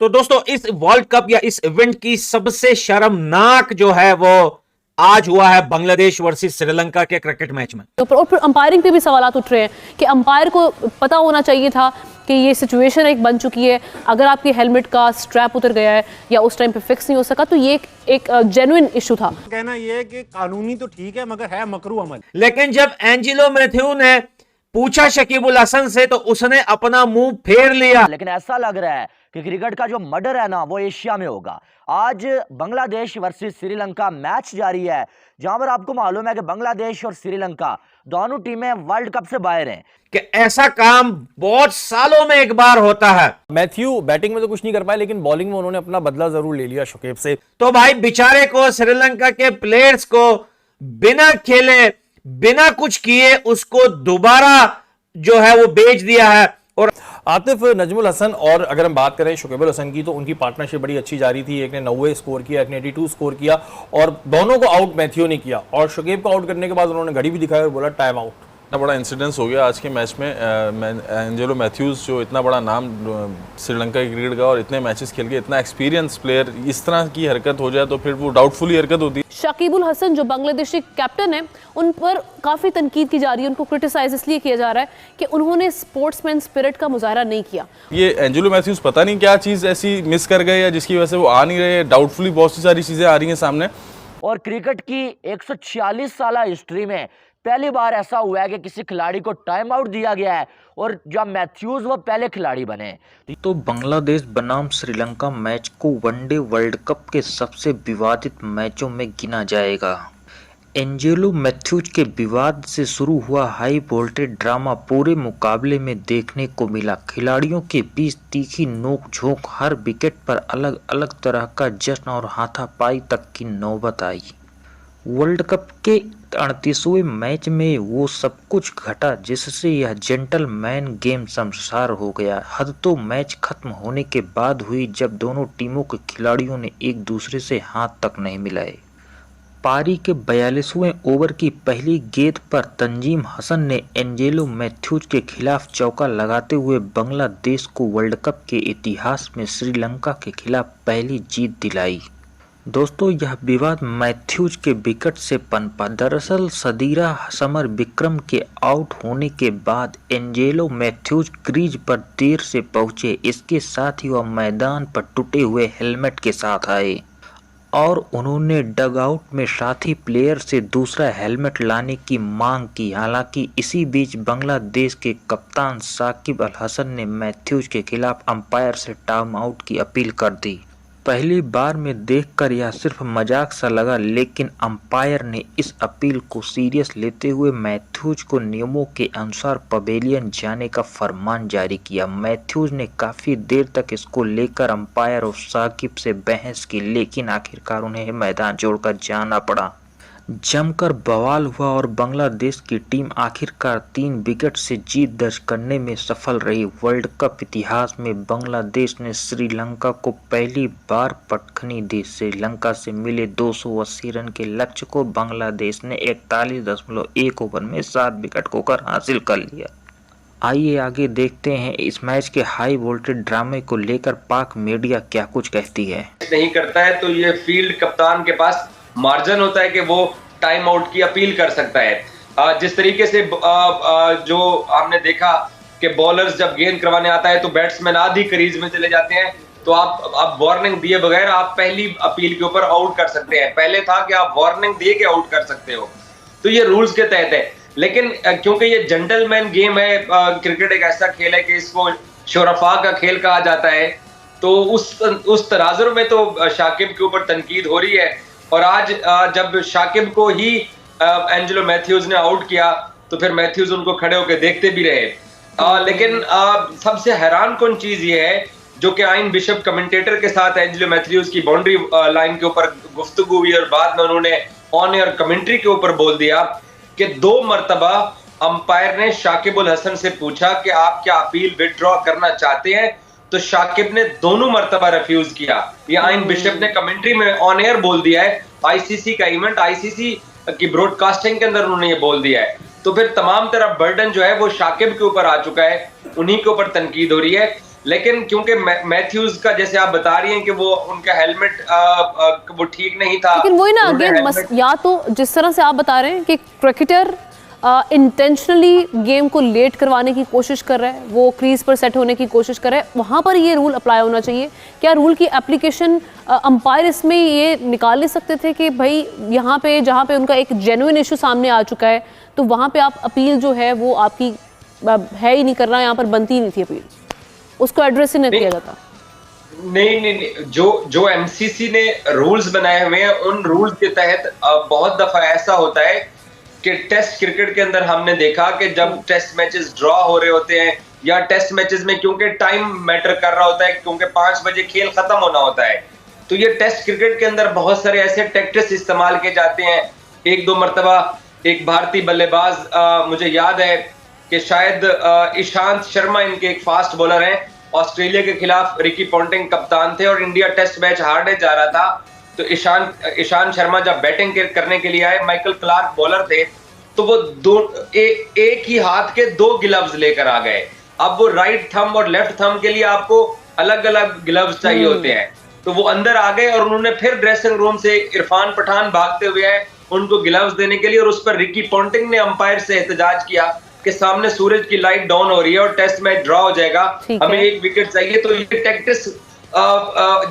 तो दोस्तों इस वर्ल्ड कप या इस इवेंट की सबसे शर्मनाक जो है वो आज हुआ है बांग्लादेश वर्सेस श्रीलंका के क्रिकेट मैच में। और फिर अंपायरिंग पे भी सवाल उठ रहे हैं कि अंपायर को पता होना चाहिए था कि ये सिचुएशन एक बन चुकी है, अगर आपके हेलमेट का स्ट्रैप उतर गया है या उस टाइम पे फिक्स नहीं हो सका तो ये एक जेन्युइन इशू था। कहना ये है कि कानूनी तो ठीक है मगर है मकरू अमल। लेकिन जब एंजेलो मैथ्यू ने पूछा शकीबुल हसन से तो उसने अपना मुंह फेर लिया। लेकिन ऐसा लग रहा है कि क्रिकेट का जो मर्डर है ना वो एशिया में होगा। आज बांग्लादेश वर्सेस श्रीलंका मैच जारी है, जहां पर आपको मालूम है कि बांग्लादेश और श्रीलंका दोनों टीमें वर्ल्ड कप से बाहर हैं। कि ऐसा काम बहुत सालों में एक बार होता है। मैथ्यू बैटिंग में तो कुछ नहीं कर पाए, लेकिन बॉलिंग में उन्होंने अपना बदला जरूर ले लिया शुकेब से। तो भाई बेचारे को, श्रीलंका के प्लेयर्स को बिना खेले बिना कुछ किए उसको दोबारा जो है वो बेच दिया है। और आतिफ नजमुल हसन और अगर हम बात करें शुकेबुल हसन की तो उनकी पार्टनरशिप बड़ी अच्छी जारी थी। एक ने 90 स्कोर किया, एक ने 82 स्कोर किया और दोनों को आउट मैथ्यू ने किया। और शुकेब को आउट करने के बाद उन्होंने घड़ी भी दिखाई और बोला टाइम आउट। इतना बड़ा इंसिडेंस हो गया आज के मैच में। एंजेलो मैथ्यूज जो इतना बड़ा नाम श्रीलंका के क्रिकेट का और इतने मैचेस खेल के इतना एक्सपीरियंस प्लेयर, इस तरह की हरकत हो जाए तो फिर वो डाउटफुल हरकत होती है। शकीबुल हसन जो बांग्लादेशी कैप्टन है उन पर काफी तनकीद की जा रही है, उनको क्रिटिसाइज इसलिए किया जा रहा है कि उन्होंने स्पोर्ट्समैन स्पिरिट का मुजाहरा नहीं किया। ये एंजेलो मैथ्यूज पता नहीं क्या चीज ऐसी मिस कर गए या जिसकी वजह से वो आ नहीं रहे। डाउटफुली बहुत सी सारी चीजें आ रही हैं सामने। और क्रिकेट की 146 साल हिस्ट्री में पहली बार ऐसा हुआ है कि किसी खिलाड़ी को टाइम आउट दिया गया है और जब मैथ्यूज वो पहले खिलाड़ी बने। तो बांग्लादेश बनाम श्रीलंका मैच को वनडे वर्ल्ड कप के सबसे विवादित मैचों में गिना जाएगा। एंजेलो मैथ्यूज के विवाद से शुरू हुआ हाई वोल्टेज ड्रामा पूरे मुकाबले में देखने को मिला। खिलाड़ियों के बीच तीखी नोक-झोंक, हर विकेट पर अलग अलग तरह का जश्न और हाथापाई तक की नौबत आई। वर्ल्ड कप के 38वें मैच में वो सब कुछ घटा जिससे यह जेंटलमैन गेम शर्मसार हो गया। हद तो मैच खत्म होने के बाद हुई जब दोनों टीमों के खिलाड़ियों ने एक दूसरे से हाथ तक नहीं मिलाए। पारी के 42वें ओवर की पहली गेंद पर तंजीम हसन ने एंजेलो मैथ्यूज के खिलाफ चौका लगाते हुए बांग्लादेश को वर्ल्ड कप के इतिहास में श्रीलंका के खिलाफ पहली जीत दिलाई। दोस्तों यह विवाद मैथ्यूज के विकेट से पनपा। दरअसल सदीरा समर विक्रम के आउट होने के बाद एंजेलो मैथ्यूज क्रीज पर देर से पहुंचे। इसके साथ ही वह मैदान पर टूटे हुए हेलमेट के साथ आए और उन्होंने डगआउट में साथी प्लेयर से दूसरा हेलमेट लाने की मांग की। हालांकि इसी बीच बांग्लादेश के कप्तान साकिब अल हसन ने मैथ्यूज के खिलाफ अंपायर से टाइम आउट की अपील कर दी। पहली बार में देखकर यह सिर्फ मजाक सा लगा, लेकिन अंपायर ने इस अपील को सीरियस लेते हुए मैथ्यूज को नियमों के अनुसार पवेलियन जाने का फरमान जारी किया। मैथ्यूज ने काफी देर तक इसको लेकर अंपायर और साकिब से बहस की, लेकिन आखिरकार उन्हें मैदान छोड़कर जाना पड़ा। जमकर बवाल हुआ और बांग्लादेश की टीम आखिरकार 3 विकेट से जीत दर्ज करने में सफल रही। वर्ल्ड कप इतिहास में बांग्लादेश ने श्रीलंका को पहली बार पटखनी दी। श्रीलंका से मिले 280 रन के लक्ष्य को बांग्लादेश ने 41.1 ओवर में 7 विकेट खोकर हासिल कर लिया। आइए आगे देखते हैं इस मैच के हाई वोल्टेज ड्रामे को लेकर पाक मीडिया क्या कुछ कहती है। नहीं करता है तो ये फील्ड कप्तान के पास मार्जिन होता है कि वो टाइम आउट की अपील कर सकता है। जिस तरीके से जो हमने देखा कि बॉलर्स जब गेंद करवाने आता है तो बैट्समैन आधी क्रीज में चले जाते हैं, तो आप वार्निंग दिए बगैर आप पहली अपील के ऊपर आउट कर सकते हैं। पहले था कि आप वार्निंग दे के आउट कर सकते हो, तो ये रूल्स के तहत है। लेकिन क्योंकि ये जेंटलमैन गेम है, क्रिकेट एक ऐसा खेल है कि इसको शोरफा का खेल कहा जाता है, तो उस तराजुर में तो शाकिब के ऊपर तनकीद हो रही है। और आज जब शाकिब को ही एंजेलो मैथ्यूज ने आउट किया तो फिर मैथ्यूज उनको खड़े होकर देखते भी रहे। लेकिन सबसे हैरान कौन चीज ये है जो कि आइन बिशप कमेंटेटर के साथ एंजेलो मैथ्यूज की बाउंड्री लाइन के ऊपर गुफ्तगू हुई और बाद में उन्होंने ऑन एयर कमेंट्री के ऊपर बोल दिया कि 2 मरतबा अंपायर ने शाकिब उल हसन से पूछा कि आप क्या अपील विथड्रॉ करना चाहते हैं, तो शाकिब ने दोनों मर्तबा रिफ्यूज किया। ये आइन बिशप ने कमेंट्री में ऑन एयर बोल दिया है। आईसीसी का इवेंट, आईसीसी की ब्रॉडकास्टिंग के अंदर उन्होंने ये बोल दिया है। तो फिर तमाम तरह बर्डन जो है वो शाकिब के ऊपर आ चुका है, उन्हीं के ऊपर तनकीद हो रही है। लेकिन क्योंकि मैथ्यूज का जैसे आप बता रही हैं कि वो उनका हेलमेट वो ठीक नहीं था, लेकिन वही ना उन्होंने अगेन हेलमेट या तो जिस तरह से आप बता रहे हैं कि क्रिकेटर इंटेंशनली गेम को लेट करवाने की कोशिश कर रहा है, वो क्रीज पर सेट होने की कोशिश कर रहा है, वहाँ पर ये रूल अप्लाई होना चाहिए। क्या रूल की एप्लीकेशन अंपायर इसमें ये निकाल नहीं सकते थे कि भाई यहाँ पे जहाँ पे उनका एक जेन्युइन इशू सामने आ चुका है तो वहाँ पे आप अपील जो है वो आपकी है ही नहीं करना, यहाँ पर बनती ही नहीं थी अपील, उसको एड्रेस ही नहीं किया जाता। नहीं, जो एमसीसी ने रूल्स बनाए हुए हैं उन रूल्स के तहत बहुत दफा ऐसा होता है कि टेस्ट क्रिकेट के अंदर हमने देखा कि जब टेस्ट मैचेस ड्रॉ हो रहे होते हैं या टेस्ट मैचेस में क्योंकि टाइम मैटर कर रहा होता है, क्योंकि 5 बजे खेल खत्म होना होता है, तो ये टेस्ट क्रिकेट के अंदर बहुत सारे ऐसे टैक्टिक्स इस्तेमाल किए जाते हैं। 1-2 मरतबा एक भारतीय बल्लेबाज मुझे याद है कि शायद ईशांत शर्मा इनके एक फास्ट बॉलर हैं, ऑस्ट्रेलिया के खिलाफ रिकी पॉन्टिंग कप्तान थे और इंडिया टेस्ट मैच हारने जा रहा था, तो ईशांत शर्मा जब बैटिंग करने के लिए आए, माइकल क्लार्क बॉलर थे, तो वो एक ही हाथ के 2 ग्लव्स लेकर आ गए। अब वो राइट थंब और लेफ्ट थंब के लिए आपको अलग अलग ग्लव्स चाहिए होते हैं, तो वो अंदर आ गए और उन्होंने फिर ड्रेसिंग रूम से इरफान पठान भागते हुए आए उनको ग्लव्स देने के लिए, और उस पर रिकी पॉन्टिंग ने अंपायर से एहतजाज किया कि सामने सूरज की लाइट डाउन हो रही है और टेस्ट मैच ड्रॉ हो जाएगा, हमें 1 विकेट चाहिए। तो ये टैक्टिक्स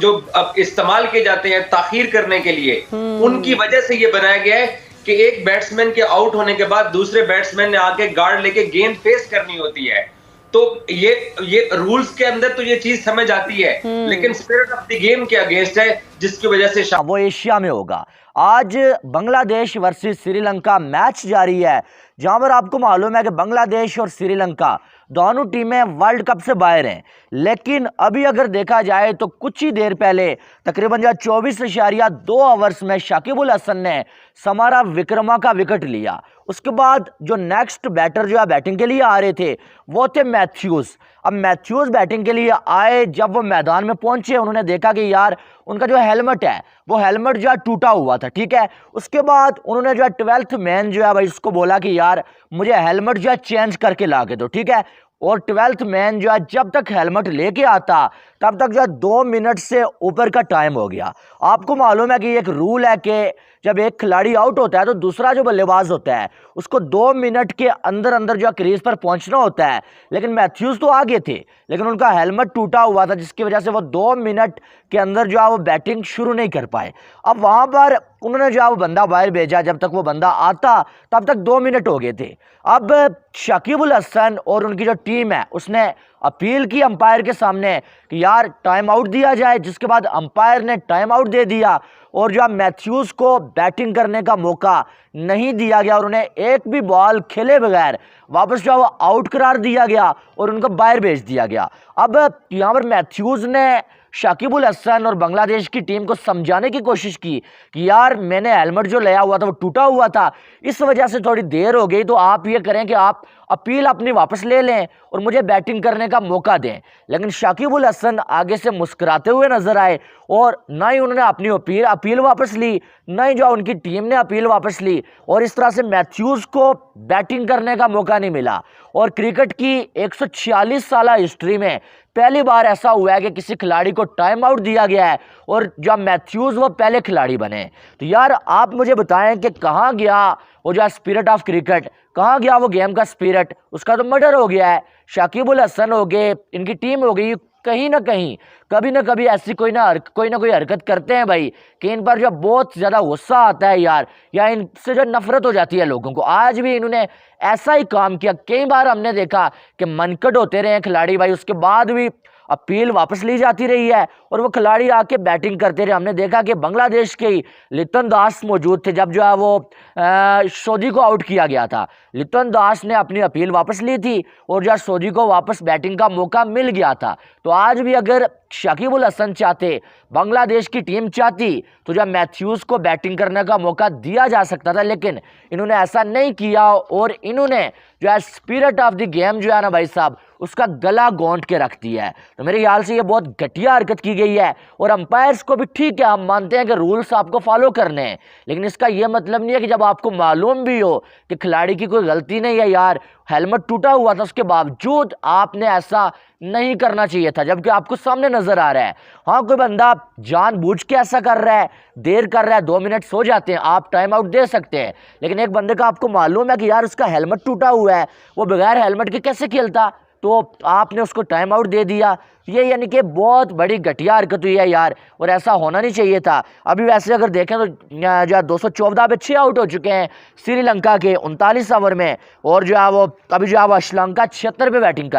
जो इस्तेमाल किए जाते हैं ताखीर करने के लिए, उनकी वजह से ये बनाया गया है कि एक बैट्समैन के आउट होने के बाद दूसरे बैट्समैन ने आके गार्ड लेके गेंद फेस करनी होती है। तो ये रूल्स के अंदर तो ये चीज समझ आती है, लेकिन स्पिरिट ऑफ द गेम के अगेंस्ट है, जिसकी वजह से वो एशिया में होगा। आज बांग्लादेश वर्सेस श्रीलंका मैच जारी है, जहां पर आपको मालूम है कि बांग्लादेश और श्रीलंका दोनों टीमें वर्ल्ड कप से बाहर हैं, लेकिन अभी अगर देखा जाए तो कुछ ही देर पहले तकरीबन 24.2 ओवर्स में शाकिब उल हसन ने समारा विक्रमा का विकेट लिया। उसके बाद जो नेक्स्ट बैटर जो है बैटिंग के लिए आ रहे थे वो थे मैथ्यूज। अब मैथ्यूज बैटिंग के लिए आए, जब वो मैदान में पहुंचे उन्होंने देखा कि यार उनका जो हेलमेट है वो हेलमेट जो है टूटा हुआ था, ठीक है। उसके बाद उन्होंने जो है 12th मैन जो है भाई उसको बोला कि यार मुझे हेलमेट जो है चेंज करके ला के दो, ठीक है। और 12th मैन जो है जब तक हेलमेट लेके आता तब तक जो है 2 मिनट से ऊपर का टाइम हो गया। आपको मालूम है कि एक रूल है कि जब एक खिलाड़ी आउट होता है तो दूसरा जो बल्लेबाज होता है उसको 2 मिनट के अंदर अंदर जो है क्रीज पर पहुंचना होता है, लेकिन मैथ्यूज तो आगे थे लेकिन उनका हेलमेट टूटा हुआ था, जिसकी वजह से वो 2 मिनट के अंदर जो है वो बैटिंग शुरू नहीं कर पाए। अब वहां पर उन्होंने जो है वो बंदा बाहर भेजा, जब तक वो बंदा आता तब तक 2 मिनट हो गए थे। अब शाकिब उल हसन और उनकी जो टीम है उसने अपील की अंपायर के सामने कि यार टाइम आउट दिया जाए, जिसके बाद अंपायर ने टाइम आउट दे दिया और जो मैथ्यूज को बैटिंग करने का मौका नहीं दिया गया और उन्हें एक भी बॉल खेले बगैर वापस जो वो आउट करार दिया गया और उनको बाहर भेज दिया गया। अब यहाँ पर मैथ्यूज ने शाकिब उल हसन और बांग्लादेश की टीम को समझाने की कोशिश की कि यार मैंने हेलमेट जो लिया हुआ था वो टूटा हुआ था, इस वजह से थोड़ी देर हो गई, तो आप ये करें कि आप अपील अपनी वापस ले लें और मुझे बैटिंग करने का मौका दें। लेकिन शाकिब उल हसन आगे से मुस्कुराते हुए नजर आए और ना ही उन्होंने अपनी अपील वापस ली, ना ही जो उनकी टीम ने अपील वापस ली, और इस तरह से मैथ्यूज को बैटिंग करने का मौका नहीं मिला। और क्रिकेट की 146 साल हिस्ट्री में पहली बार ऐसा हुआ है कि किसी खिलाड़ी को टाइम आउट दिया गया है और जब मैथ्यूज वो पहले खिलाड़ी बने। तो यार आप मुझे बताएं कि कहाँ गया वो जो स्पिरिट ऑफ क्रिकेट, कहाँ गया वो गेम का स्पिरिट? उसका तो मर्डर हो गया है। शाकिब उल हसन हो गए, इनकी टीम हो गई, कहीं ना कहीं कभी ना कभी ऐसी कोई ना कोई हरकत करते हैं भाई कि इन पर जो बहुत ज़्यादा गुस्सा आता है यार, या इनसे जो नफरत हो जाती है लोगों को। आज भी इन्होंने ऐसा ही काम किया, कई बार हमने देखा कि मनकट होते रहे खिलाड़ी भाई, उसके बाद भी अपील वापस ली जाती रही है और वो खिलाड़ी आके बैटिंग करते रहे। हमने देखा कि बांग्लादेश के ही लिटन दास मौजूद थे जब जो है वो सोधी को आउट किया गया था। लिटन दास ने अपनी अपील वापस ली थी और जो सोधी को वापस बैटिंग का मौका मिल गया था। तो आज भी अगर शाकिब उल हसन चाहते, बांग्लादेश की टीम चाहती, तो जो मैथ्यूज को बैटिंग करने का मौका दिया जा सकता था, लेकिन इन्होंने ऐसा नहीं किया और इन्होंने जो है स्पिरिट ऑफ द गेम जो है ना भाई साहब उसका गला गौंट के रख दिया है। तो मेरे ख्याल से ये बहुत घटिया हरकत की गई है। और अंपायर्स को भी ठीक है, हम मानते हैं कि रूल्स आपको फॉलो करने हैं, लेकिन इसका यह मतलब नहीं है कि जब आपको मालूम भी हो कि खिलाड़ी की कोई गलती नहीं है, यार हेलमेट टूटा हुआ था, उसके बावजूद आपने ऐसा नहीं करना चाहिए था, जबकि आपको सामने नजर आ रहा है। हाँ, कोई बंदा जानबूझ के ऐसा कर रहा है, देर कर रहा है, 2 मिनट सो जाते हैं, आप टाइम आउट दे सकते हैं। लेकिन एक बंदे का आपको मालूम है कि यार उसका हेलमेट टूटा हुआ है, वो बगैर हेलमेट के कैसे खेलता, तो आपने उसको टाइम आउट दे दिया। ये यानी कि बहुत बड़ी घटिया हरकत हुई है यार, और ऐसा होना नहीं चाहिए था। अभी वैसे अगर देखें तो जो 214 पे 6 आउट हो चुके हैं श्रीलंका के 39 ओवर में, और जो है वो अभी जो है वो श्रीलंका 76 पे बैटिंग कर